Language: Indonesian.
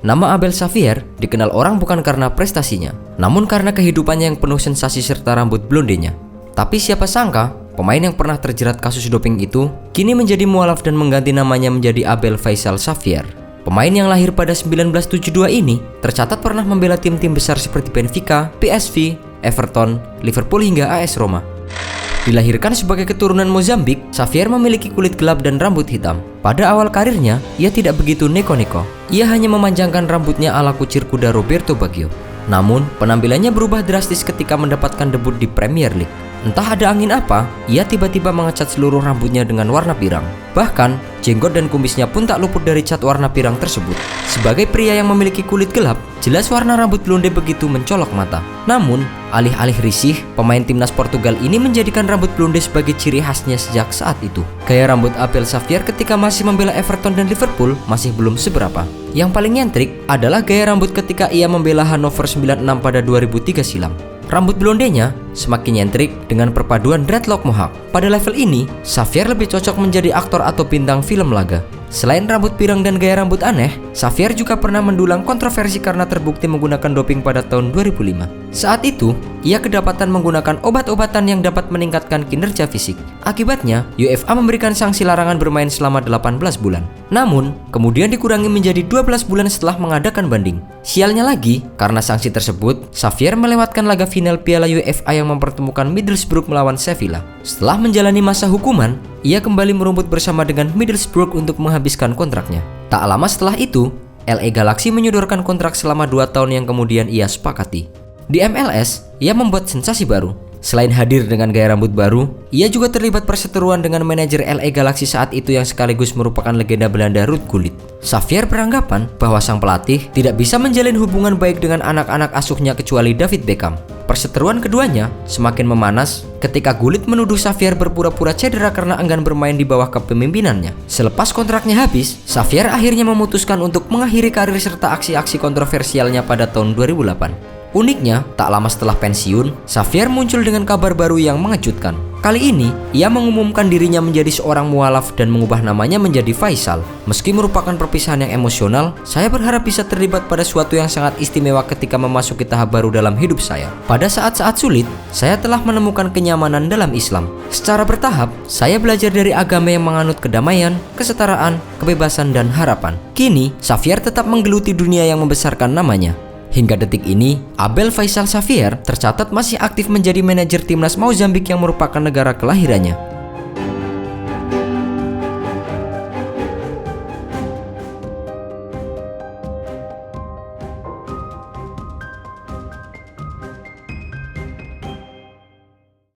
Nama Abel Xavier dikenal orang bukan karena prestasinya, namun karena kehidupannya yang penuh sensasi serta rambut blondenya. Tapi siapa sangka, pemain yang pernah terjerat kasus doping itu kini menjadi mualaf dan mengganti namanya menjadi Abel Faisal Xavier. Pemain yang lahir pada 1972 ini tercatat pernah membela tim-tim besar seperti Benfica, PSV, Everton, Liverpool hingga AS Roma. Dilahirkan sebagai keturunan Mozambik, Xavier memiliki kulit gelap dan rambut hitam. Pada awal karirnya, ia tidak begitu neko-neko. Ia hanya memanjangkan rambutnya ala kucir kuda Roberto Baggio. Namun, penampilannya berubah drastis ketika mendapatkan debut di Premier League. Entah ada angin apa, ia tiba-tiba mengecat seluruh rambutnya dengan warna pirang. Bahkan, jenggot dan kumisnya pun tak luput dari cat warna pirang tersebut. Sebagai pria yang memiliki kulit gelap, jelas warna rambut blonde begitu mencolok mata. Namun, alih-alih risih, pemain timnas Portugal ini menjadikan rambut blonde sebagai ciri khasnya sejak saat itu. Gaya rambut Abel Xavier ketika masih membela Everton dan Liverpool masih belum seberapa. Yang paling nyentrik adalah gaya rambut ketika ia membela Hannover 96 pada 2003 silam. Rambut blondenya semakin nyentrik dengan perpaduan dreadlock mohawk. Pada level ini, Xavier lebih cocok menjadi aktor atau bintang film laga. Selain rambut pirang dan gaya rambut aneh, Xavier juga pernah mendulang kontroversi karena terbukti menggunakan doping pada tahun 2005. Saat itu, ia kedapatan menggunakan obat-obatan yang dapat meningkatkan kinerja fisik. Akibatnya, UEFA memberikan sanksi larangan bermain selama 18 bulan. Namun, kemudian dikurangi menjadi 12 bulan setelah mengadakan banding. Sialnya lagi, karena sanksi tersebut, Xavier melewatkan laga final Piala UEFA yang mempertemukan Middlesbrough melawan Sevilla. Setelah menjalani masa hukuman, ia kembali merumput bersama dengan Middlesbrough untuk menghabiskan kontraknya. Tak lama setelah itu, LA Galaxy menyodorkan kontrak selama 2 tahun yang kemudian ia sepakati. Di MLS, ia membuat sensasi baru. Selain hadir dengan gaya rambut baru, ia juga terlibat perseteruan dengan manajer LA Galaxy saat itu yang sekaligus merupakan legenda Belanda Ruud Gullit. Xavier beranggapan bahwa sang pelatih tidak bisa menjalin hubungan baik dengan anak-anak asuhnya kecuali David Beckham. Perseteruan keduanya semakin memanas ketika Gullit menuduh Xavier berpura-pura cedera karena enggan bermain di bawah kepemimpinannya. Selepas kontraknya habis, Xavier akhirnya memutuskan untuk mengakhiri karir serta aksi-aksi kontroversialnya pada tahun 2008. Uniknya, tak lama setelah pensiun, Xavier muncul dengan kabar baru yang mengejutkan. Kali ini, ia mengumumkan dirinya menjadi seorang mualaf dan mengubah namanya menjadi Faisal. Meski merupakan perpisahan yang emosional, saya berharap bisa terlibat pada suatu yang sangat istimewa ketika memasuki tahap baru dalam hidup saya. Pada saat-saat sulit, saya telah menemukan kenyamanan dalam Islam. Secara bertahap, saya belajar dari agama yang menganut kedamaian, kesetaraan, kebebasan, dan harapan. Kini, Xavier tetap menggeluti dunia yang membesarkan namanya. Hingga detik ini, Abel Faisal Xavier tercatat masih aktif menjadi manajer timnas Mozambik yang merupakan negara kelahirannya.